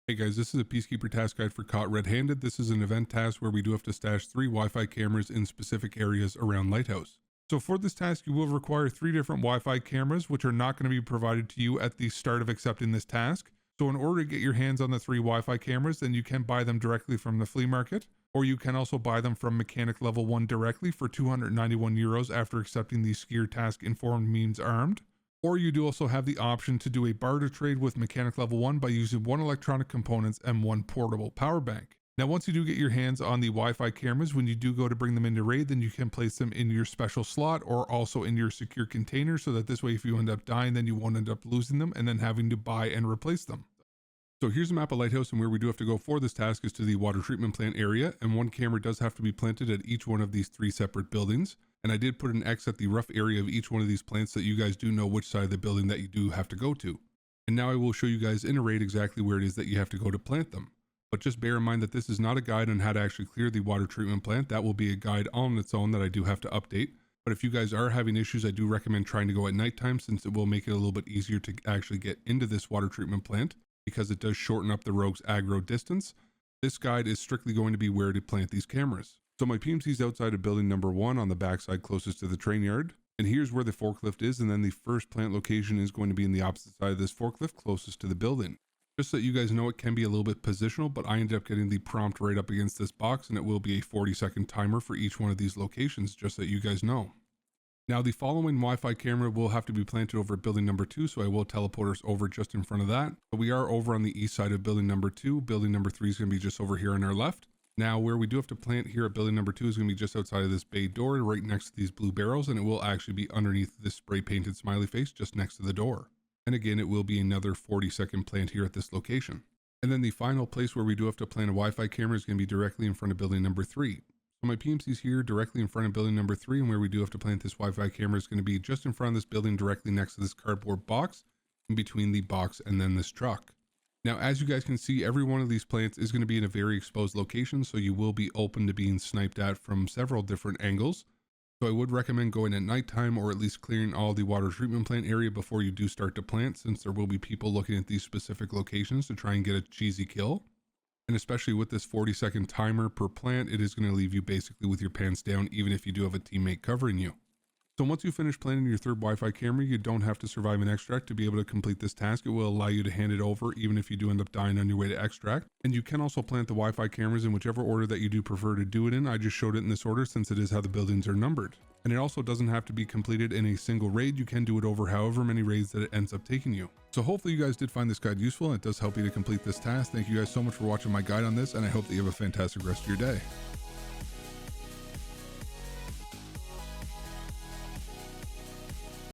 Hey guys, this is a Peacekeeper task guide for Caught Red-Handed. This is an event task where we do have to stash 3 Wi-Fi cameras in specific areas around Lighthouse. So for this task, you will require 3 different Wi-Fi cameras, which are not going to be provided to you at the start of accepting this task. So in order to get your hands on the 3 Wi-Fi cameras, then you can buy them directly from the flea market, or you can also buy them from Mechanic Level 1 directly for 291 euros after accepting the SPEAR task Informed Means Armed. Or you do also have the option to do a barter trade with Mechanic Level 1 by using 1 electronic components and 1 portable power bank. Now once you do get your hands on the Wi-Fi cameras, when you do go to bring them into raid, then you can place them in your special slot or also in your secure container, so that this way if you end up dying, then you won't end up losing them and then having to buy and replace them. So here's a map of Lighthouse, and where we do have to go for this task is to the water treatment plant area, and 1 camera does have to be planted at each one of these 3 separate buildings. And I did put an X at the rough area of each one of these plants so that you guys do know which side of the building that you do have to go to. And now I will show you guys in a raid exactly where it is that you have to go to plant them. But just bear in mind that this is not a guide on how to actually clear the water treatment plant. That will be a guide on its own that I do have to update. But if you guys are having issues, I do recommend trying to go at nighttime, since it will make it a little bit easier to actually get into this water treatment plant, because it does shorten up the rogue's aggro distance. This guide is strictly going to be where to plant these cameras. So my PMC is outside of building number 1 on the backside closest to the train yard. And here's where the forklift is, and then the first plant location is going to be in the opposite side of this forklift closest to the building. Just so that you guys know, it can be a little bit positional, but I ended up getting the prompt right up against this box, and it will be a 40-second timer for each one of these locations, just so that you guys know. Now the following Wi-Fi camera will have to be planted over at building number 2, so I will teleport us over just in front of that. But we are over on the east side of building number 2. Building number 3 is going to be just over here on our left. Now where we do have to plant here at building number 2 is going to be just outside of this bay door, right next to these blue barrels, and it will actually be underneath this spray painted smiley face just next to the door. And again, it will be another 40-second plant here at this location. And then the final place where we do have to plant a Wi-Fi camera is going to be directly in front of building number 3. So my PMC is here directly in front of building number 3, and where we do have to plant this Wi-Fi camera is going to be just in front of this building, directly next to this cardboard box, in between the box and then this truck. Now, as you guys can see, every one of these plants is going to be in a very exposed location, so you will be open to being sniped at from several different angles. So I would recommend going at nighttime, or at least clearing all the water treatment plant area before you do start to plant, since there will be people looking at these specific locations to try and get a cheesy kill. And especially with this 40-second timer per plant, it is going to leave you basically with your pants down, even if you do have a teammate covering you. So once you finish planting your 3rd Wi-Fi camera, you don't have to survive an extract to be able to complete this task. It will allow you to hand it over even if you do end up dying on your way to extract. And you can also plant the Wi-Fi cameras in whichever order that you do prefer to do it in. I just showed it in this order since it is how the buildings are numbered. And it also doesn't have to be completed in a single raid. You can do it over however many raids that it ends up taking you. So hopefully you guys did find this guide useful, and it does help you to complete this task. Thank you guys so much for watching my guide on this, and I hope that you have a fantastic rest of your day.